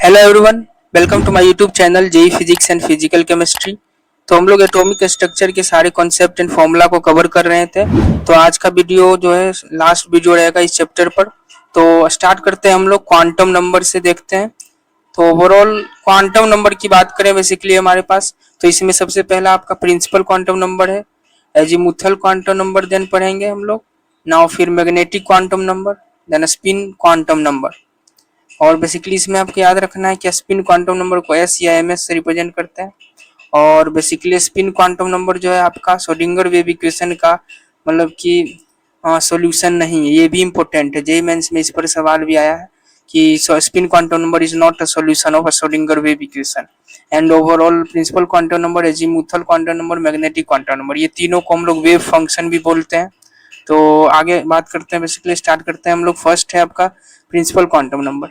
Hello everyone, welcome to my YouTube channel JEE physics and physical chemistry. तो हम लोग atomic structure के सारे कॉन्सेप्ट एंड फॉर्मूला को कवर कर रहे थे। तो आज का वीडियो जो है लास्ट वीडियो रहेगा इस चैप्टर पर। तो स्टार्ट करते हैं हम लोग क्वांटम नंबर से, देखते हैं। तो ओवरऑल क्वांटम नंबर की बात करें बेसिकली हमारे पास, तो इसमें सबसे पहला आपका प्रिंसिपल क्वांटम नंबर है, एजीमुथल क्वांटम नंबर देन पढ़ेंगे हम लोग नाउ, फिर magnetic quantum number, then spin quantum number. और बेसिकली इसमें आपको याद रखना है कि स्पिन क्वांटम नंबर को एस या एम एस से रिप्रेजेंट करते हैं। और बेसिकली स्पिन क्वांटम नंबर जो है आपका श्रोडिंगर वेव इक्वेशन का मतलब कि सॉल्यूशन नहीं है। ये भी इंपॉर्टेंट है, जेईई मेंस में इस पर सवाल भी आया है कि spin quantum number is not a solution of a Schrodinger wave equation. And overall principal quantum number, azimuthal quantum number, magnetic quantum number, ये तीनों को हम लोग वेव फंक्शन भी बोलते हैं। तो आगे बात करते हैं, बेसिकली स्टार्ट करते हैं हम लोग। फर्स्ट है आपका प्रिंसिपल क्वांटम नंबर।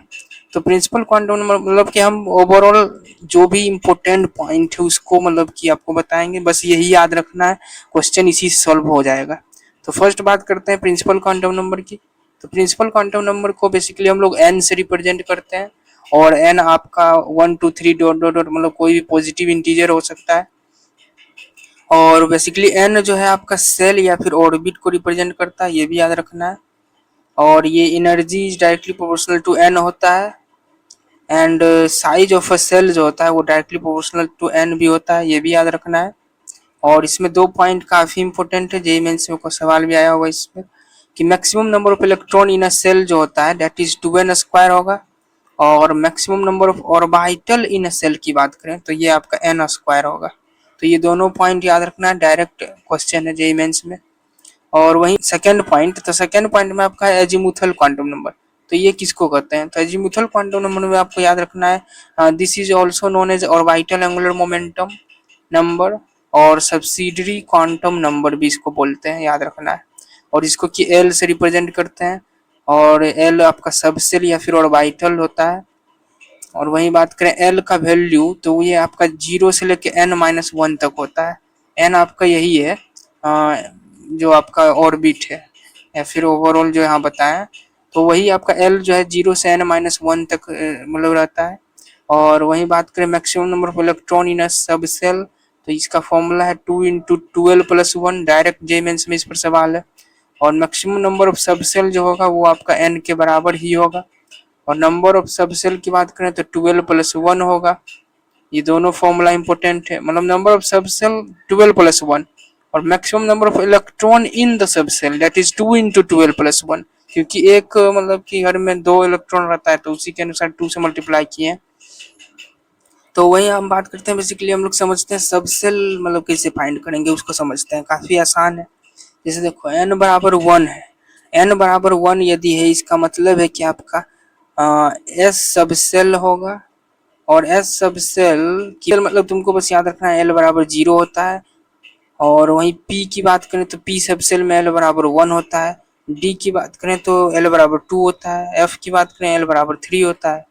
तो प्रिंसिपल क्वांटम नंबर मतलब कि हम ओवरऑल जो भी इंपॉर्टेंट पॉइंट है उसको मतलब कि आपको बताएंगे, बस यही याद रखना है, क्वेश्चन इसी से सॉल्व हो जाएगा। तो फर्स्ट बात करते हैं प्रिंसिपल क्वांटम नंबर की। तो प्रिंसिपल क्वांटम नंबर को बेसिकली हम लोग एन से रिप्रेजेंट करते हैं। और एन आपका 1 2 3 डॉट डॉट डॉट मतलब कोई भी पॉजिटिव इंटीजर हो सकता है। और बेसिकली एन जो है आपका सेल या फिर ऑर्बिट को रिप्रेजेंट करता है, ये भी याद रखना है। और ये energy is directly proportional to N होता है। And size of a shell जो होता है वो डायरेक्टली प्रोपोर्शनल टू एन भी होता है, ये भी याद रखना है। और इसमें दो पॉइंट काफी इंपॉर्टेंट है, जेईई मेंस में को सवाल भी आया होगा इसमें कि maximum number of electron in a shell जो होता है दैट इज 2n स्क्वायर होगा। और maximum number of orbital in a shell की बात करें तो ये आपका n स्क्वायर होगा। तो ये दोनों पॉइंट याद रखना है, डायरेक्ट क्वेश्चन है जेईई मेंस में। और वहीं सेकंड पॉइंट, तो सेकंड पॉइंट में आपका है एजीमुथल क्वांटम नंबर। तो ये किसको कहते हैं? तो एजीमुथल क्वांटम नंबर में आपको याद रखना है this is also known as orbital angular momentum number, और सब्सिडरी क्वांटम नंबर भी इसको बोलते हैं, याद रखना है। और इसको कि एल से रिप्रेजेंट करते हैं, और एल आपका सबसेल या फिर ऑर्बिटल होता है। और वहीं बात करें एल का वैल्यू, तो ये आपका 0 से लेके n-1 तक होता है। n आपका यही है जो आपका ऑर्बिट है या फिर ओवरऑल जो यहाँ बताएं, तो वही आपका एल जो है 0 से n-1 तक मतलब रहता है। और वहीं बात करें maximum number of electron in a subshell, तो इसका फॉर्मूला है 2 × 12+1, डायरेक्ट जेईई मेंस में इस पर सवाल है। और मैक्सिमम नंबर ऑफ सब सेल जो होगा वो आपका n के बराबर ही होगा। और नंबर ऑफ सब सेल की बात करें तो 12+1 होगा। ये दोनों फॉर्मूला इंपॉर्टेंट है, मतलब नंबर ऑफ सब सेल 12+1 और maximum number of electron in the subshell that is 2 × 12+1, क्योंकि एक मतलब कि घर में 2 इलेक्ट्रॉन रहता है तो उसी के अनुसार 2 से मल्टीप्लाई किए हैं। तो वही हम बात करते हैं, बेसिकली हम लोग समझते हैं सब सेल मतलब कैसे फाइंड करेंगे उसको समझते हैं, काफी आसान है। जैसे देखो n बराबर 1 है, n बराबर 1 यदि है इसका मतलब है कि आपका एस सब सेल होगा। और एस सब सेल की मतलब तुमको बस याद रखना है l बराबर 0 होता है। और वहीं p की बात करें तो p सब सेल में l बराबर 1 होता है। d की बात करें तो l बराबर 2 होता है। f की बात करें l बराबर 3 होता है।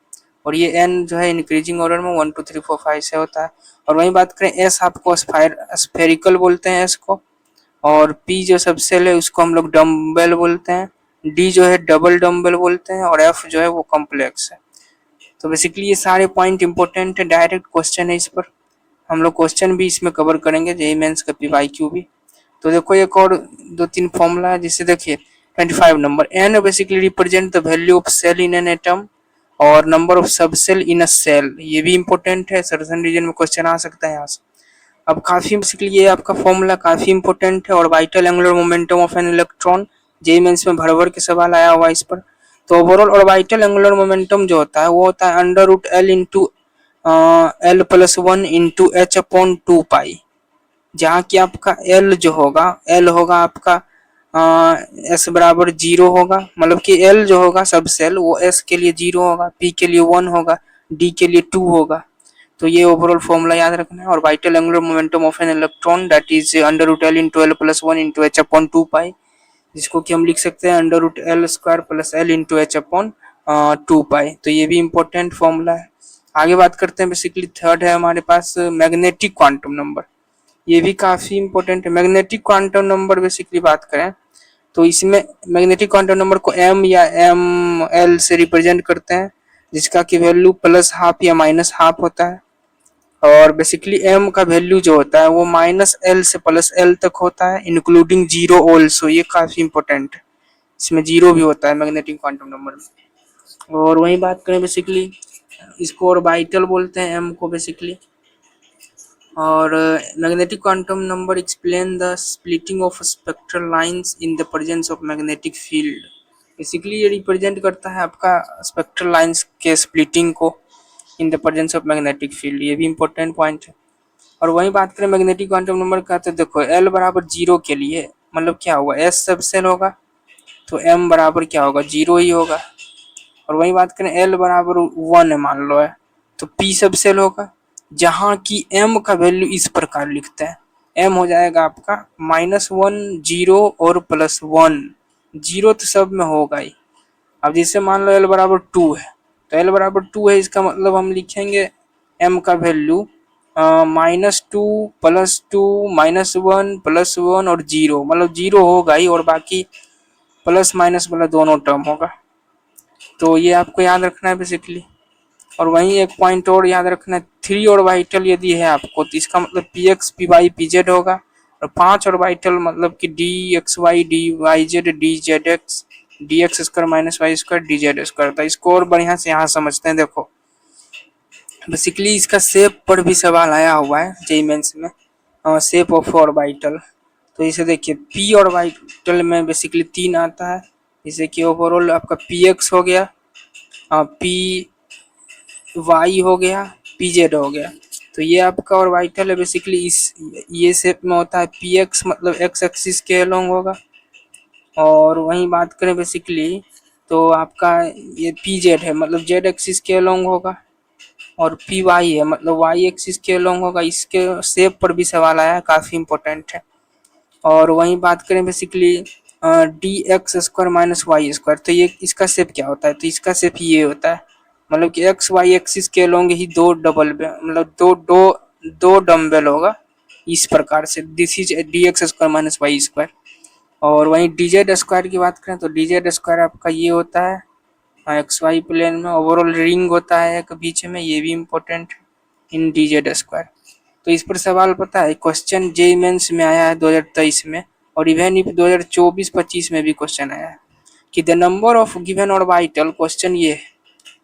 और ये n जो है इंक्रीजिंग ऑर्डर में 1 2 3 4 5 से होता है। और वहीं बात करें s, आपको स्फेरिकल बोलते हैं s को। और p जो सब सेल है उसको हम लोग डम्बल बोलते हैं। d जो है डबल डम्बल बोलते हैं। और f जो है वो कॉम्प्लेक्स है। तो बेसिकली ये सारे पॉइंट इंपॉर्टेंट है, डायरेक्ट क्वेश्चन है इस पर। हम लोग क्वेश्चन भी इसमें कवर करेंगे, जेईई मेंस का पीवाईक्यू भी। तो देखो एक और 2 3 फॉर्मूला है, जिससे देखिए 25 number, N basically represent the value of shell in an atom और number of subshell in a shell, ये भी इंपॉर्टेंट है, सर्जन रीजन में क्वेश्चन आ सकता है यहाँ से। अब काफी बेसिकली ये आपका फॉर्मूला काफी इंपॉर्टेंट है, और vital angular momentum of an electron, JEE mains में भर भर के सवाल आया हुआ इस पर। तो ओवरऑल ऑर्बिटल एंगुलर मोमेंटम जो होता है वो होता है √L into L+1 into h/2π, जहाँ की आपका L जो होगा, L होगा आपका S बराबर 0 होगा, मतलब कि L जो होगा सब सेल वो S के लिए 0 होगा, P के लिए 1 होगा, D के लिए 2 होगा। तो ये ओवरऑल फॉर्मूला याद रखना है। और vital angular momentum of an electron that is √L into L+1 into h/2π, जिसको कि हम लिख सकते हैं √L² + L इंटू h/2π। तो ये भी इंपॉर्टेंट फॉर्मूला है। आगे बात करते हैं, बेसिकली थर्ड है हमारे पास मैग्नेटिक क्वांटम नंबर। ये भी काफी इंपॉर्टेंट है। मैग्नेटिक क्वांटम नंबर बेसिकली बात करें तो इसमें मैग्नेटिक क्वांटम नंबर को m या ml से रिप्रेजेंट करते हैं, जिसका की वैल्यू प्लस हाफ या माइनस हाफ होता है। और बेसिकली m का वैल्यू जो होता है वो -l से +l तक होता है, इंक्लूडिंग जीरो ऑल्सो। ये काफी इंपॉर्टेंट है, इसमें जीरो भी होता है मैग्नेटिक क्वांटम नंबर में। और वही बात करें बेसिकली, इसको ऑर्बिटल बोलते हैं m को बेसिकली। और magnetic quantum number explain the splitting of spectral lines in the presence of magnetic field. Basically ये रिप्रेजेंट करता है आपका स्पेक्ट्रल लाइंस के स्प्लिटिंग को in the presence of magnetic field. ये भी इंपॉर्टेंट पॉइंट है। और वही बात करें मैग्नेटिक क्वांटम नंबर का, तो देखो l बराबर 0 के लिए मतलब क्या होगा, s सब सेल होगा, तो m बराबर क्या होगा, 0 ही होगा। और वही बात करें l बराबर 1 है मान लो है, तो p सब सेल होगा, जहाँ की m का वैल्यू इस प्रकार लिखते हैं। m हो जाएगा आपका -1 0 और +1। 0 तो सब में होगा ही। अब जैसे मान लो l बराबर 2 है, तो l बराबर 2 है, इसका मतलब हम लिखेंगे m का वैल्यू -2 +2 -1 +1 और 0, मतलब 0 होगा ही, और बाकी प्लस माइनस वाला दोनों टर्म होगा। तो ये आपको याद रखना है बेसिकली। और वहीं एक पॉइंट और याद रखना है, 3 ऑर्बिटल यदि है आपको, तो इसका मतलब px py pz होगा। और 5 ऑर्बिटल मतलब कि dxy dyz dzx dx square -y square dz square. तो इसको और बढ़िया से यहाँ समझते हैं। देखो बेसिकली इसका शेप पर भी सवाल आया हुआ है जेईई मेंस में, शेप ऑफ ऑर्बिटल। तो इसे देखिए, p ऑर्बिटल में बेसिकली 3 आता है, जैसे कि ओवरऑल आपका px हो गया, पी वाई हो गया, pz हो गया। तो ये आपका ऑर्बिटल है बेसिकली, इस ये शेप में होता है। px मतलब x एक्सिस के अलोंग होगा। और वहीं बात करें बेसिकली, तो आपका ये pz है मतलब z एक्सिस के अलोंग होगा। और पी वाई है मतलब वाई एक्सिस के अलोंग होगा। इसके शेप पर भी सवाल आया है, काफी इंपॉर्टेंट है। और वहीं बात करें basically D X square -y square, तो ये इसका शेप क्या होता है, तो इसका शेप ये होता है, मतलब कि एक्स वाई एक्सिस के अलोंग ही दो डबल मतलब दो दो दो डम्बल होगा इस प्रकार से। This is D X square -y square. और वहीं dz स्क्वायर की बात करें, तो dz स्क्वायर आपका ये होता है एक्स वाई प्लेन में, ओवरऑल रिंग होता है एक बीच में, ये भी इम्पोर्टेंट इन dz स्क्वायर। तो इस पर सवाल पता है, क्वेश्चन जेईई मेंस में आया है 2023 में, और इवन 2024-25 में भी क्वेश्चन आया है कि the number of given orbital, question ये है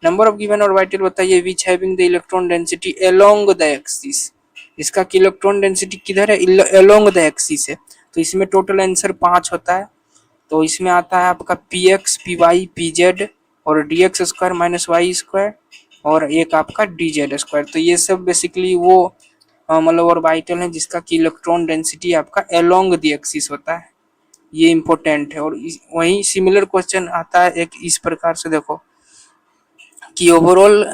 नंबर ऑफ गिवन ऑर्बिटल बताइए which having the electron density along the axis. इसका कि इलेक्ट्रॉन डेंसिटी किधर है, अलोंग द एक्सिस है। तो इसमें टोटल आंसर 5 होता है। तो इसमें आता है आपका px py pz और dx स्क्वायर -y स्क्वायर और एक आपका dz स्क्वायर। तो ये सब बेसिकली वो मतलब ऑर्बिटल है जिसका कि इलेक्ट्रॉन डेंसिटी आपका अलोंग द एक्सिस होता है। ये इंपॉर्टेंट है। और वहीं सिमिलर क्वेश्चन आता है एक इस प्रकार से, देखो कि ओवरऑल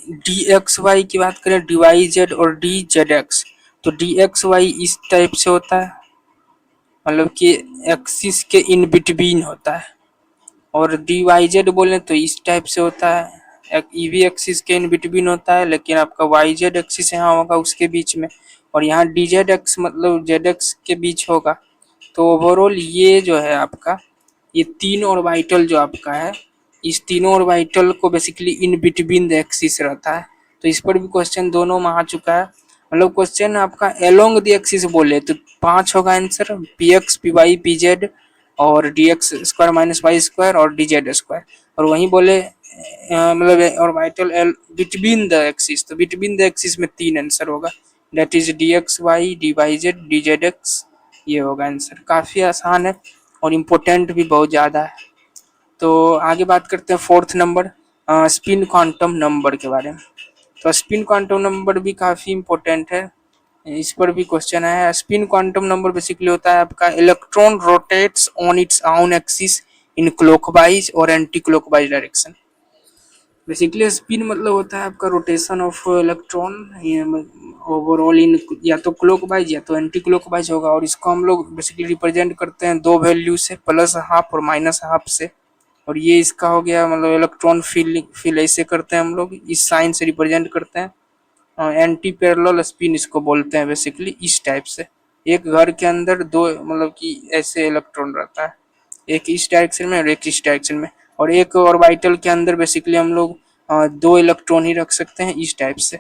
डी एक्स वाई की बात करें, डी वाई जेड और डी जेड एक्स, तो डी एक्स वाई इस टाइप से होता है, मतलब कि एक्सिस के इन बिटवीन होता है। और डी वाई जेड बोले तो इस टाइप से होता है, एक ईवी एक्सिस के इन बिटवीन होता है, लेकिन आपका वाई जेड एक्सिस यहाँ होगा उसके बीच में, और यहाँ डी जेड एक्स मतलब जेड एक्स के बीच होगा। तो ओवरऑल ये जो है आपका, ये 3 ऑर्बिटल जो आपका है, इस तीनों ऑर्बिटल को basically in between the axis रहता है। तो इस पर भी क्वेश्चन दोनों में आ चुका है। मतलब क्वेश्चन आपका अलोंग द एक्सिस बोले तो 5 होगा answer, P X P Y P Z और D X square -y square और डी जेड स्क्वायर। और वहीं बोले मतलब ऑर्बिटल बिटवीन द एक्सिस, तो बिटवीन द एक्सिस में 3 आंसर होगा, that is D X Y D Y Z D Z X. ये होगा आंसर। काफ़ी आसान है और इम्पोर्टेंट भी बहुत ज़्यादा है। तो आगे बात करते हैं fourth number, spin quantum number के बारे में। तो स्पिन क्वांटम नंबर भी काफ़ी इम्पोर्टेंट है, इस पर भी क्वेश्चन है। स्पिन क्वांटम नंबर बेसिकली होता है आपका electron rotates on its own axis in clockwise और anti clockwise direction. Basically spin मतलब होता है आपका rotation of electron overall in या तो क्लॉकवाइज या तो एंटी क्लॉकवाइज होगा। और इसको हम लोग बेसिकली रिप्रेजेंट करते हैं दो वैल्यू से, +½ और -½ से। और ये इसका हो गया मतलब इलेक्ट्रॉन फील ऐसे करते हैं हम लोग, इस साइन से रिप्रेजेंट करते हैं। एंटी पैरेलल स्पिन इसको बोलते हैं बेसिकली, इस टाइप से। एक घर के अंदर दो मतलब कि ऐसे इलेक्ट्रॉन रहता है, एक इस डायरेक्शन में और एक इस डायरेक्शन में। और एक ऑर्बिटल के अंदर बेसिकली हम लोग 2 इलेक्ट्रॉन ही रख सकते हैं इस टाइप से।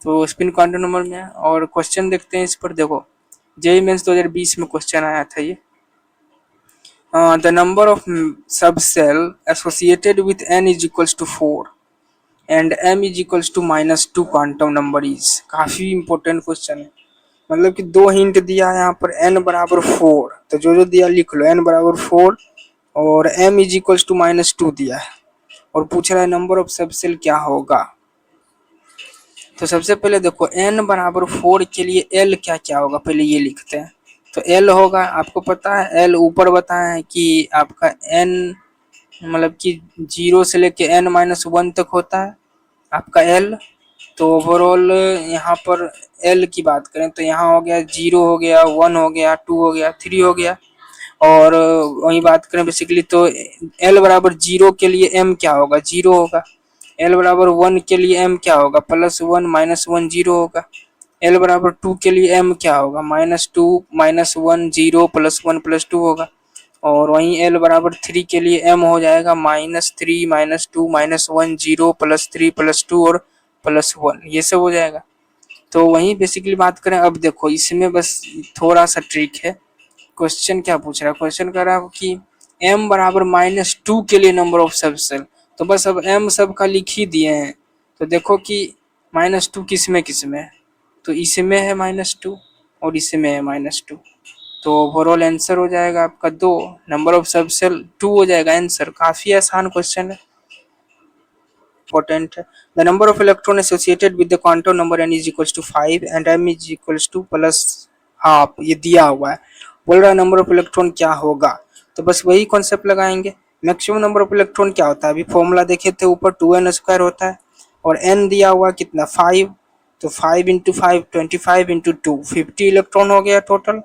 तो स्पिन क्वांटम नंबर में है। और क्वेश्चन देखते हैं इस पर। देखो जेईई मेंस 2020 में क्वेश्चन आया था ये। The number of subshell associated with n is equals to 4 and m is equals to -2 quantum number is. काफी इंपॉर्टेंट क्वेश्चन है। मतलब कि 2 हिंट दिया है यहाँ पर, n बराबर 4, तो जो जो दिया लिख लो, n बराबर 4 और m इज इक्वल्स टू -2 दिया है और पूछ रहा है नंबर ऑफ सब सेल क्या होगा। तो सबसे पहले देखो n बराबर 4 के लिए l क्या क्या होगा, पहले ये लिखते हैं। तो l होगा, आपको पता है l ऊपर बताया है कि आपका n मतलब कि 0 से लेके n-1 तक होता है आपका l। तो ओवरऑल यहाँ पर l की बात करें तो यहाँ हो गया 0 हो गया, 1 हो गया, 2 हो गया, 3 हो गया। और वही बात करें बेसिकली तो l बराबर 0 के लिए m क्या होगा, 0 होगा। l बराबर 1 के लिए m क्या होगा, +1 -1 0 होगा। l बराबर 2 के लिए m क्या होगा, -2 -1 0 +1 +2 होगा। और वहीं l बराबर 3 के लिए m हो जाएगा -3 -2 -1 0 +3 +2 और +1, ये सब हो जाएगा। तो वहीं बेसिकली बात करें, अब देखो इसमें बस थोड़ा सा ट्रिक है। क्वेश्चन क्या पूछ रहा है, क्वेश्चन कर रहा है कि m बराबर -2 के लिए नंबर ऑफ सब सेल। तो बस अब m सब का लिख ही दिए हैं। तो देखो कि -2 किसमें है, तो इसमें है -2 और इसमें है -2। तो ओवरऑल आंसर हो जाएगा आपका 2, नंबर ऑफ सब सेल 2 हो जाएगा आंसर। काफी आसान क्वेश्चन है, इंपॉर्टेंट है। The number of electron associated with the quantum number n is equals to 5 and m is equals to +12, ये दिया हुआ है। बोल रहा है नंबर ऑफ इलेक्ट्रॉन क्या होगा, तो बस वही कॉन्सेप्ट लगाएंगे। मैक्सिमम नंबर ऑफ इलेक्ट्रॉन क्या होता है, अभी फॉर्मूला देखे थे ऊपर 2n² होता है और n दिया हुआ कितना 5, तो 5 × 5 25 × 2 50 इलेक्ट्रॉन हो गया टोटल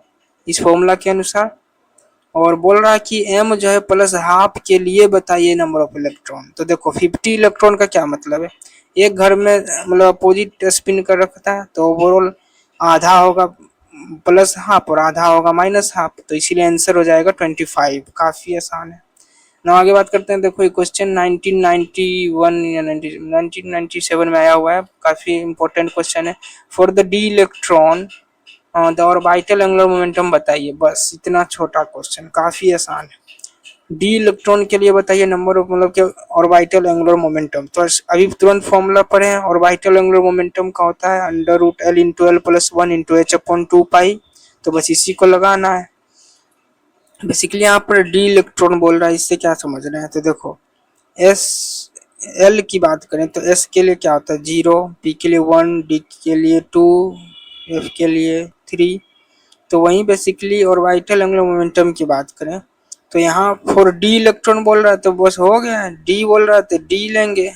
इस फॉर्मूला के अनुसार। और बोल रहा है कि m जो है +12 के लिए बताइए नंबर ऑफ इलेक्ट्रॉन। तो देखो 50 इलेक्ट्रॉन का क्या मतलब है, एक घर में मतलब अपोजिट स्पिन कर रखता है, तो ओवरऑल आधा होगा +12 और आधा होगा -12, तो इसीलिए आंसर हो जाएगा 25। काफी आसान है ना। आगे बात करते हैं। देखो ये क्वेश्चन 1991 या 1997 में आया हुआ है, काफी इंपॉर्टेंट क्वेश्चन है। For the D electron the orbital angular momentum बताइए। बस इतना छोटा क्वेश्चन, काफी आसान है। डी इलेक्ट्रॉन के लिए बताइए नंबर ऑफ मतलब कि ऑर्बिटल एंगुलर मोमेंटम। तो अभी तुरंत फॉर्मूला पढ़े हैं, ऑर्बिटल एंगुलर मोमेंटम का होता है √L × L + 1 × h/2π। तो बस इसी को लगाना है। बेसिकली यहाँ पर डी इलेक्ट्रॉन बोल रहा है, इससे क्या समझ रहे हैं, तो देखो एस एल की बात करें तो एस के लिए क्या होता है 0, पी के लिए 1, डी के लिए 2, एफ के लिए 3। तो वहीं बेसिकली ऑर्बिटल एंगुलर मोमेंटम की बात करें तो यहाँ फॉर डी इलेक्ट्रॉन बोल रहा है, तो बस हो गया। डी बोल रहा है तो डी लेंगे,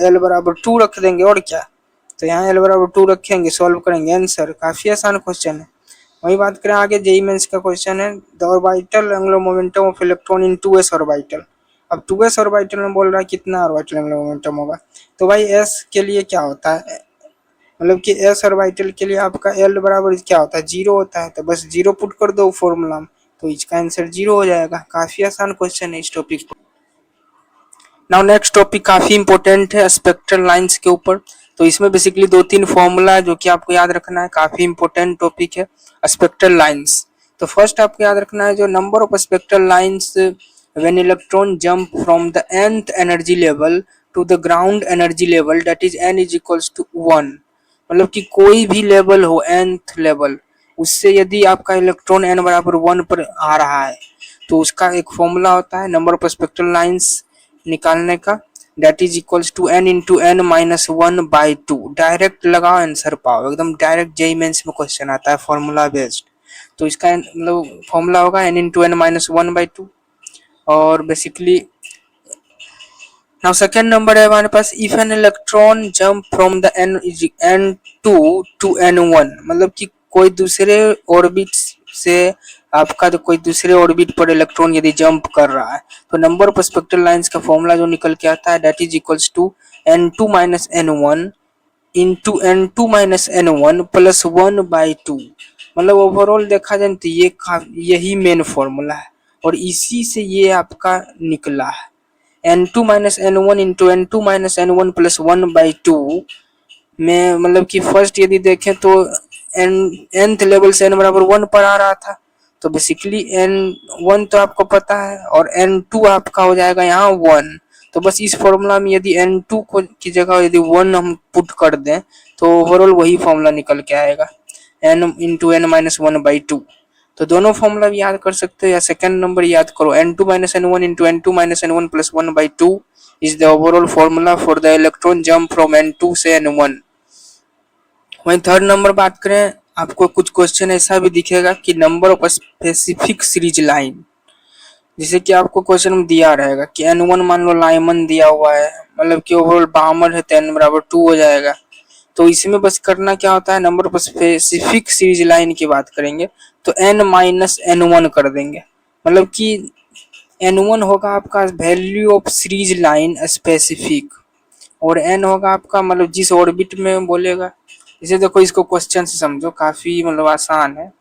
एल बराबर 2 रख देंगे और क्या। तो यहाँ एल बराबर 2 रखेंगे, सॉल्व करेंगे, आंसर। काफी आसान क्वेश्चन है। वही बात करें आगे, जेईई मेंस का क्वेश्चन है the orbital angular momentum of electron in 2s orbital. अब 2s ऑर्बिटल में बोल रहा है कितना ऑर्बिटल एंगुलर मोमेंटम होगा। तो भाई s के लिए क्या होता है, मतलब कि s ऑर्बिटल के लिए आपका l बराबर क्या होता है 0 होता है, तो बस 0 पुट कर दो फॉर्मूला में, तो इसका आंसर 0 हो जाएगा। काफी आसान क्वेश्चन है इस टॉपिक पर। नाउ नेक्स्ट टॉपिक काफी इंपॉर्टेंट है, स्पेक्ट्रल लाइंस के ऊपर। तो इसमें बेसिकली 2-3 फॉर्मूला जो कि आपको याद रखना है, काफी इंपॉर्टेंट टॉपिक है स्पेक्ट्रल लाइंस। तो फर्स्ट आपको याद रखना है जो number of spectral lines when electron jump from the nth energy level to the ground energy level that is n is equals to 1। मतलब कि कोई भी लेवल हो nth लेवल, उससे यदि आपका इलेक्ट्रॉन n बराबर 1 पर आ रहा है तो उसका एक फॉर्मूला होता है नंबर ऑफ स्पेक्ट्रल लाइंस निकालने का, that is equals to n × n-1/2। Direct लगाओ आंसर पाओ, एकदम डायरेक्ट जेईई मेंस में क्वेश्चन आता है फॉर्मूला बेस्ड। तो इसका मतलब फॉर्मूला होगा n × n-1/2। और बेसिकली नाउ सेकेंड नंबर है हमारे पास, if an electron jump from the n2 to n1। मतलब कि कोई दूसरे ऑर्बिट से आपका तो कोई दूसरे ऑर्बिट पर इलेक्ट्रॉन यदि जंप कर रहा है तो नंबर ऑफ स्पेक्ट्रल लाइंस का फॉर्मूला जो निकल के आता है that is equals to n2 - n1 into n2 - n1 + 1/2। मतलब ओवरऑल देखा जाए तो यही मेन फॉर्मूला है और इसी से ये आपका निकला है। n2 minus n1 into n2 minus n1 plus 1/2 में, मतलब कि फर्स्ट यदि देखें तो nth लेवल से n बराबर 1 पर आ रहा था, तो बेसिकली n1 तो आपको पता है और n2 आपका हो जाएगा यहाँ 1। तो बस इस फॉर्मूला में यदि n2 को की जगह यदि 1 हम पुट कर दें तो ओवरऑल वही फॉर्मूला निकल के आएगा, n इंटू n माइनस 1/2। तो दोनों फॉर्मूला भी याद कर सकते हो या सेकंड नंबर याद करो, n2 minus n1 into n2 minus n1 plus 1/2 is the overall formula for the electron jump from n2 से n1। वहीं थर्ड नंबर बात करें, आपको कुछ क्वेश्चन ऐसा भी दिखेगा कि number of specific series line, जैसे कि आपको क्वेश्चन में दिया रहेगा कि n1 मान लो लाइमन दिया हुआ है, मतलब कि ओवरऑल बामर है तो n बराबर 2 हो जाएगा। तो इसमें बस करना क्या होता है, number of specific series line की बात करेंगे तो n माइनस n1 कर देंगे, मतलब कि n1 होगा आपका value of series line specific और n होगा आपका मतलब जिस ऑर्बिट में बोलेगा। जैसे देखो इसको क्वेश्चन से समझो, काफी मतलब आसान है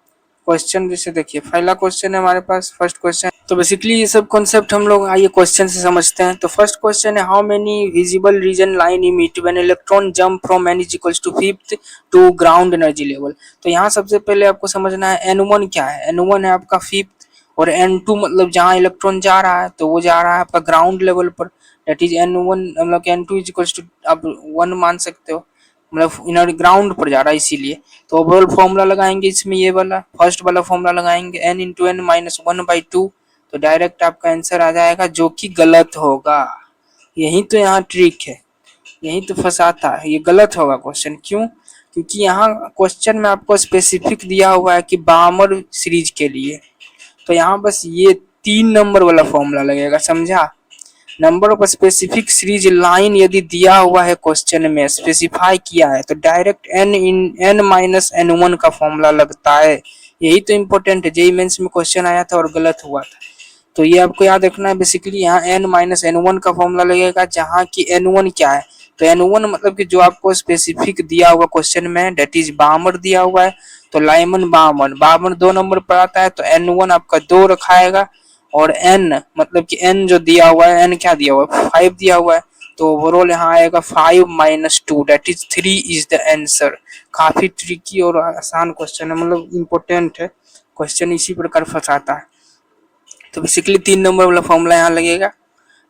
क्वेश्चन। जैसे देखिए पहला क्वेश्चन है हमारे पास, फर्स्ट क्वेश्चन, तो बेसिकली ये सब कॉन्सेप्ट हम लोग आइए क्वेश्चन से समझते हैं। तो फर्स्ट क्वेश्चन है, how many visible region line emit when electron jump from n is equals to fifth to ground energy level. तो यहाँ सबसे पहले आपको समझना है n1 क्या है, n1 है आपका फिफ्थ और n2 मतलब जहाँ इलेक्ट्रॉन जा रहा है तो वो जा रहा है आपका ग्राउंड लेवल पर, दैट इज n1 मतलब n2 इज इक्वल्स टू आप 1 मान सकते हो, मतलब इनर ग्राउंड पर जा रहा है इसीलिए। तो ओवरऑल फॉर्मूला लगाएंगे इसमें, ये वाला फर्स्ट वाला फॉर्मूला लगाएंगे n इंटू n माइनस 1/2, तो डायरेक्ट आपका आंसर आ जाएगा जो कि गलत होगा। यही तो यहाँ ट्रिक है, यही तो फंसाता है, ये गलत होगा क्वेश्चन। क्यों? क्योंकि यहाँ क्वेश्चन में आपको स्पेसिफिक दिया हुआ है कि बामर सीरीज के लिए, तो यहाँ बस ये 3 नंबर वाला फॉर्मूला लगेगा, समझा। Number of specific series line यदि दिया हुआ है क्वेश्चन में, स्पेसिफाई किया है, तो डायरेक्ट n माइनस n1 का फॉर्मूला लगता है। यही तो इम्पोर्टेंट है, जेईई मेंस में क्वेश्चन आया था और गलत हुआ था, तो ये आपको याद रखना है। बेसिकली यहाँ n माइनस n1 का फॉर्मूला लगेगा, जहाँ की n1 क्या है, तो n1 मतलब कि जो आपको स्पेसिफिक दिया हुआ क्वेश्चन में, डेट इज बामर दिया हुआ है, तो लाइमन बामर, बामर 2 नंबर पर आता है, तो n1 आपका 2 रखाएगा और n मतलब कि n जो दिया हुआ है, n क्या दिया हुआ है 5 दिया हुआ है, तो ओवरऑल यहाँ आएगा 5 minus 2 that is 3 is the answer. काफी ट्रिकी और आसान क्वेश्चन है, मतलब इम्पोर्टेंट है क्वेश्चन, इसी प्रकार फंसाता है। तो बेसिकली 3 नंबर वाला फॉर्मूला यहाँ लगेगा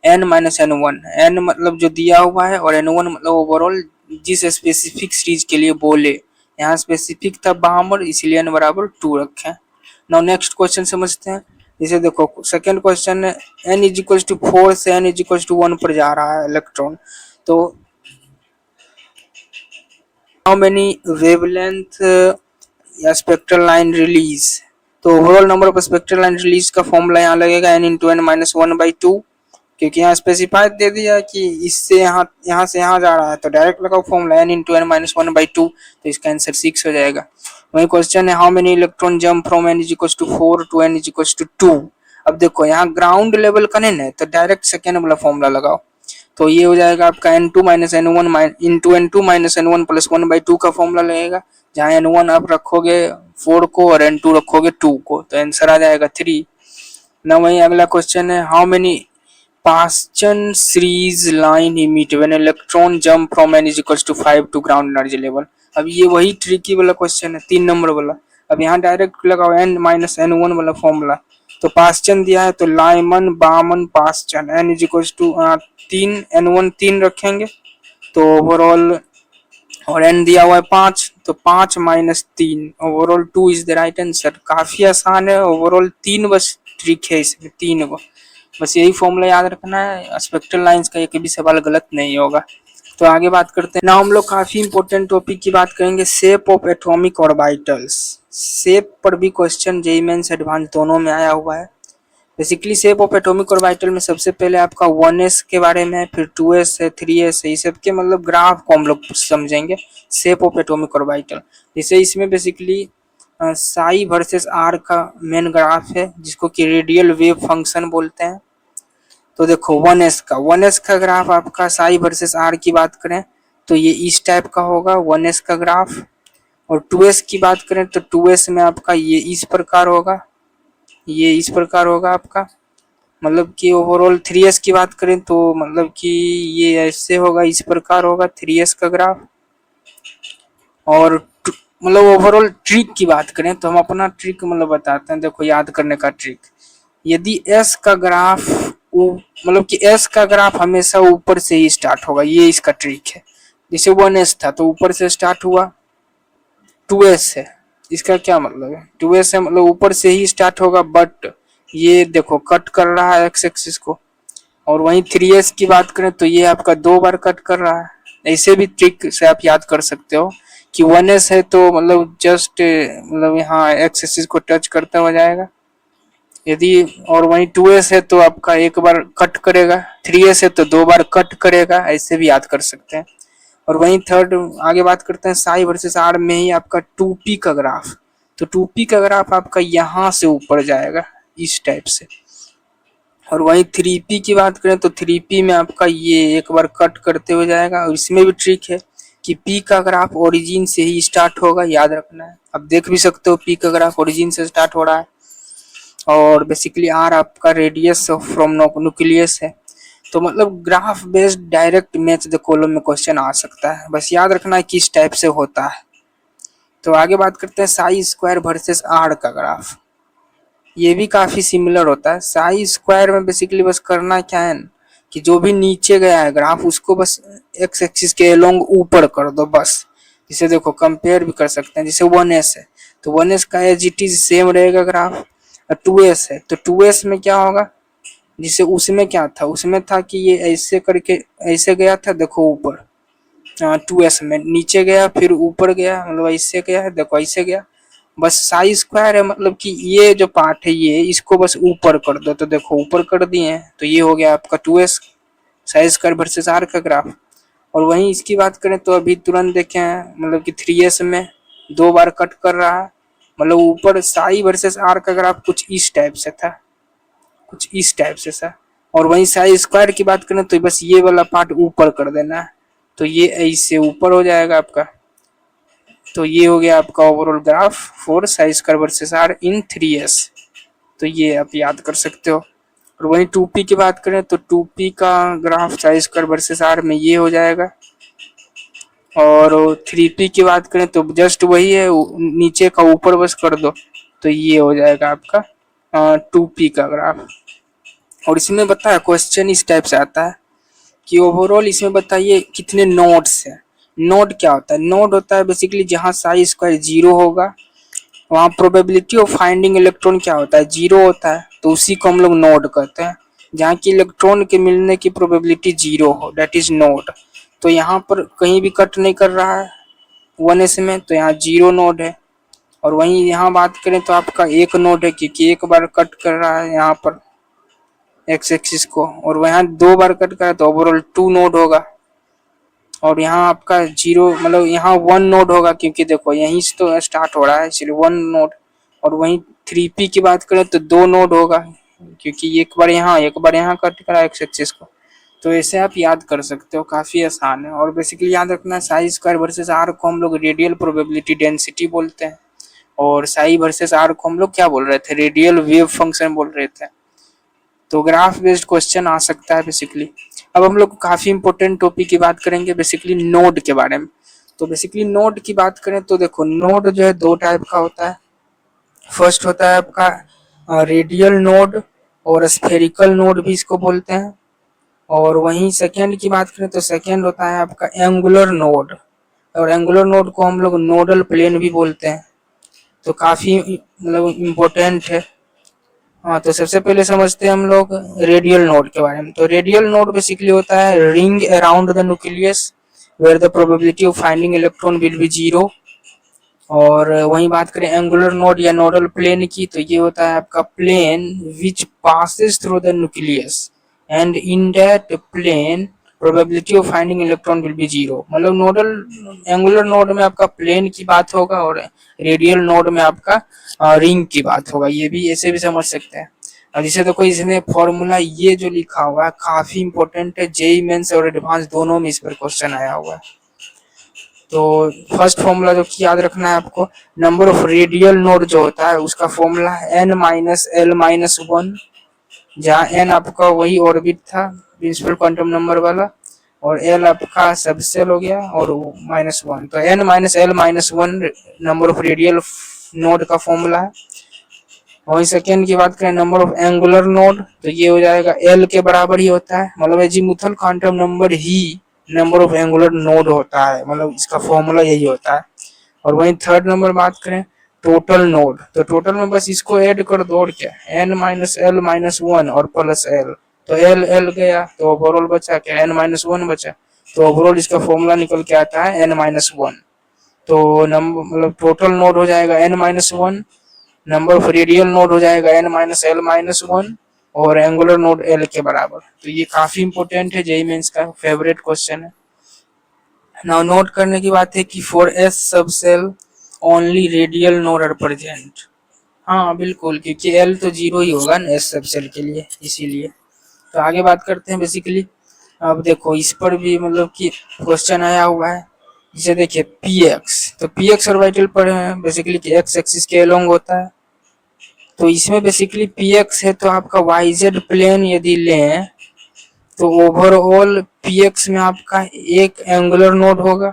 n माइनस n1, n मतलब जो दिया हुआ है और n1 मतलब ओवरऑल जिस स्पेसिफिक सीरीज के लिए बोले, यहाँ स्पेसिफिक था बामर इसलिए n बराबर 2 रखे। नाउ नेक्स्ट क्वेश्चन समझते हैं। जैसे देखो सेकंड क्वेश्चन है, n इज इक्वल टू 4 से n इज इक्वल टू 1 पर जा रहा है इलेक्ट्रॉन, तो हाउ मेनी वेवलेंथ या स्पेक्ट्रल लाइन रिलीज, तो overall number of spectral line release का फॉर्मूला यहाँ लगेगा n इंटू n माइनस 1/2, क्योंकि यहाँ स्पेसिफाई दे दिया कि इससे यहाँ से यहाँ जा रहा है, तो डायरेक्ट लगाओ formula n into n minus 1/2, तो इसका आंसर 6 हो जाएगा। वही क्वेश्चन है, how many electron jump from n is equal to 4 to n is equal to 2। अब देखो यहाँ ग्राउंड लेवल का नहीं है, तो डायरेक्ट सेकेंड वाला फॉर्मूला लगाओ, तो ये हो जाएगा आपका n2 minus n1 into n2 minus n1 plus 1/2 का फॉर्मूला लगेगा, जहाँ n1 आप रखोगे 4 को और n2 रखोगे 2 को, तो आंसर आ जाएगा 3 ना। वही अगला क्वेश्चन है, how many Paschen series line emit when electron jump from n is equal to 5 to ground energy level. अब ये वही ट्रिकी वाला क्वेश्चन है, 3 नंबर वाला। अब यहाँ डायरेक्ट लगाओ n माइनस n1 वाला फॉर्मूला, तो पास्चन दिया है तो Lyman Balmer Paschen n is equal to 3, n1 3 रखेंगे, तो ओवरऑल और n दिया हुआ है 5, तो 5 minus 3 overall 2 is the right answer. काफी आसान है, ओवरऑल 3 बस ट्रिक है इसमें, 3 को बस यही फॉर्मूला याद रखना है, स्पेक्ट्रल लाइंस का एक भी सवाल गलत नहीं होगा। तो आगे बात करते हैं ना, हम लोग काफी इंपॉर्टेंट टॉपिक की बात करेंगे, shape of atomic orbitals. Shape पर भी क्वेश्चन जेईई मेंस एडवांस दोनों में आया हुआ है। Basically shape of atomic orbital में सबसे पहले आपका 1s के बारे में, फिर 2s है, 3s है, ये सब के मतलब ग्राफ को हम लोग समझेंगे शेप ऑफ एटॉमिक ऑर्बिटल। जैसे इसमें बेसिकली साई वर्सेस आर का मेन ग्राफ है, जिसको कि रेडियल वेव फंक्शन बोलते हैं। तो देखो 1s का ग्राफ आपका साई वर्सेस आर की बात करें तो ये इस टाइप का होगा 1s का ग्राफ, और 2s की बात करें तो 2s में आपका ये इस प्रकार होगा, ये इस प्रकार होगा आपका, मतलब कि ओवरऑल 3s की बात करें तो मतलब कि ये ऐसे होगा, इस प्रकार होगा 3s का ग्राफ। और मतलब ओवरऑल ट्रिक की बात करें तो हम अपना ट्रिक मतलब बताते हैं, देखो याद करने का ट्रिक। यदि एस का ग्राफ मतलब कि एस का ग्राफ हमेशा ऊपर से ही स्टार्ट होगा, ये इसका ट्रिक है। जैसे 1s था तो ऊपर से स्टार्ट हुआ, 2s है, इसका क्या मतलब है, 2s है मतलब ऊपर से ही स्टार्ट होगा, बट ये देखो कट कर रहा है एक्स एक्सिस को। और वहीं 3s की बात करें तो ये आपका 2 बार कट कर रहा है। ऐसे भी ट्रिक से आप याद कर सकते हो कि 1s है तो मतलब जस्ट मतलब यहाँ एक्स एक्सिस को टच करता हुआ जाएगा यदि, और वहीं 2s है तो आपका 1 बार कट करेगा, 3s है तो 2 बार कट करेगा, ऐसे भी याद कर सकते हैं। और वहीं थर्ड आगे बात करते हैं साई वर्सेस आर में ही आपका 2p का ग्राफ। तो 2p का ग्राफ आपका यहाँ से ऊपर जाएगा इस टाइप से। और वहीं 3p की बात करें तो 3p में आपका ये 1 बार कट करते हुए जाएगा। और इसमें भी ट्रिक है कि p का ग्राफ ओरिजिन से ही स्टार्ट होगा, याद रखना है। अब देख भी सकते हो p का ग्राफ ओरिजिन से स्टार्ट हो रहा है। और बेसिकली आर आपका रेडियस फ्रॉम न्यूक्लियस है। तो मतलब graph based direct match the column में क्वेश्चन आ सकता है, बस याद रखना है किस टाइप से होता है। तो आगे बात करते हैं साई स्क्वायर वर्सेस आर का ग्राफ। ये भी काफी सिमिलर होता है। साई स्क्वायर में बेसिकली बस करना क्या है कि जो भी नीचे गया है ग्राफ उसको बस एक्स एक्सिस के अलोंग ऊपर कर दो बस। जिसे देखो कंपेयर भी कर सकते हैं, जैसे 1s है तो 1s का एज इट इज सेम रहेगा ग्राफ। और 2s है तो 2s में क्या होगा, जिसे उसमें क्या था, उसमें था कि ये ऐसे करके ऐसे गया था, देखो ऊपर 2s में नीचे गया फिर ऊपर गया, मतलब ऐसे गया है, देखो ऐसे गया। बस साई स्क्वायर है मतलब कि ये जो पार्ट है ये इसको बस ऊपर कर दो, तो देखो ऊपर कर दिए हैं तो ये हो गया आपका 2s psi square versus R का ग्राफ। और वहीं इसकी बात करें तो अभी तुरंत देखे हैं मतलब कि 3s में 2 बार कट कर रहा है, मतलब ऊपर साई वर्सेस आर का ग्राफ कुछ इस टाइप से था, कुछ इस टाइप से था। और वहीं साई स्क्वायर की बात करें तो बस ये वाला पार्ट ऊपर कर देना है, तो ये ऐसे ऊपर हो जाएगा आपका। तो ये हो गया आपका overall graph for psi square versus R in 3s। तो ये आप याद कर सकते हो। और वहीं 2p की बात करें तो 2p का graph psi square versus R में ये हो जाएगा। और 3p की बात करें तो जस्ट वही है, नीचे का ऊपर बस कर दो तो ये हो जाएगा आपका 2p का ग्राफ। और इसमें बताया क्वेश्चन इस टाइप से आता है कि ओवरऑल इसमें बताइए कितने नोड्स हैं। नोड क्या होता है, नोड होता है बेसिकली जहां साई स्क्वायर 0 होगा वहां प्रोबेबिलिटी ऑफ फाइंडिंग इलेक्ट्रॉन क्या होता है, 0 होता है, तो उसी को हम लोग नोड कहते हैं। जहाँ की इलेक्ट्रॉन के मिलने की प्रोबेबिलिटी 0 हो, डेट इज नोड। तो यहाँ पर कहीं भी कट नहीं कर रहा है 1s में, तो यहाँ 0 नोड है। और वहीं यहाँ बात करें तो आपका 1 नोड है क्योंकि 1 बार कट कर रहा है यहाँ पर एक्स एक्सिस को, और वहाँ 2 बार कट करा तो ओवरऑल 2 नोड होगा। और यहाँ आपका 0 मतलब यहाँ 1 नोड होगा क्योंकि देखो यहीं से तो स्टार्ट हो रहा है इसलिए 1 नोड। और वहीं 3p की बात करें तो 2 नोड होगा क्योंकि 1 बार यहाँ कट करा एक्स एक्सिस को। तो ऐसे आप याद कर सकते हो, काफी आसान है। और बेसिकली याद रखना है साई स्क्वायर वर्सेस आर को हम लोग रेडियल प्रोबेबिलिटी डेंसिटी बोलते हैं, और साई वर्सेस आर को हम लोग क्या बोल रहे थे, रेडियल वेव फंक्शन बोल रहे थे। तो ग्राफ बेस्ड क्वेश्चन आ सकता है बेसिकली। अब हम लोग काफी इंपॉर्टेंट टॉपिक की बात करेंगे बेसिकली नोड के बारे में। तो बेसिकली नोड की बात करें तो देखो नोड जो है 2 टाइप का होता है। फर्स्ट होता है आपका रेडियल नोड, और स्फेरिकल नोड भी इसको बोलते हैं। और वहीं सेकेंड की बात करें तो सेकेंड होता है आपका एंगुलर नोड, और एंगुलर नोड को हम लोग नोडल प्लेन भी बोलते हैं। तो काफी मतलब इम्पोर्टेंट है। हाँ, तो सबसे पहले समझते हैं हम लोग रेडियल नोड के बारे में। तो रेडियल नोड बेसिकली होता है ring around the nucleus where the probability of finding electron will be 0। और वहीं बात करें एंगुलर नोड या नोडल प्लेन की तो ये होता है आपका plane which passes through the nucleus and in that plane probability of finding electron will be 0। मतलब नोडल एंगुलर नोड में आपका प्लेन की बात होगा और रेडियल नोड में आपका रिंग की बात होगा। ये भी ऐसे भी समझ सकते हैं। अब जैसे देखो इसमें फॉर्मूला ये जो लिखा हुआ है काफी इंपॉर्टेंट है, जेईई मेंस और एडवांस दोनों में इस पर क्वेश्चन आया हुआ है। तो फर्स्ट फॉर्मूला जो कि याद रखना है आपको, नंबर ऑफ रेडियल नोड जो होता है उसका फॉर्मूला है n - l - 1 जहाँ एन आपका वही ऑर्बिट था प्रिंसिपल क्वांटम नंबर वाला, और एल आपका सबसेल हो गया और -1। तो N minus L minus one number of radial node का फॉर्मूला है। वही सेकेंड की बात करें नंबर ऑफ एंगुलर नोड, तो ये हो जाएगा एल के बराबर ही होता है, मतलब azimuthal quantum number he number of angular node होता है, मतलब इसका फॉर्मूला यही होता है। और वही थर्ड नंबर बात करें टोटल नोड, तो टोटल में बस इसको ऐड कर दो और क्या, N minus L minus one और प्लस एल, तो एल एल गया तो ओवरऑल बचा क्या, एन माइनस वन बचा। तो ओवरऑल इसका फॉर्मूला निकल के आता है एन माइनस वन। तो नंबर मतलब टोटल नोड हो जाएगा N minus one, number of radial node हो जाएगा N minus L minus one, और एंगुलर नोड एल के बराबर। तो ये काफी इंपॉर्टेंट है, जेईई मेंस का फेवरेट क्वेश्चन है। नाउ नोट करने की बात है कि for S subshell only radial node are present. हाँ बिल्कुल, क्योंकि एल तो जीरो ही होगा ना एस सब सेल के लिए, इसीलिए। तो आगे बात करते हैं बेसिकली। अब देखो इस पर भी मतलब कि क्वेश्चन आया हुआ है, जिसे देखिए पी एक्स, तो पी एक्स ऑर्बिटल पर बेसिकली कि एक्स एक्सिस के अलोंग होता है। तो इसमें बेसिकली पी एक्स है, तो आपका वाई जेड प्लेन यदि लें तो ओवरऑल पी एक्स में आपका एक एंगुलर नोड होगा,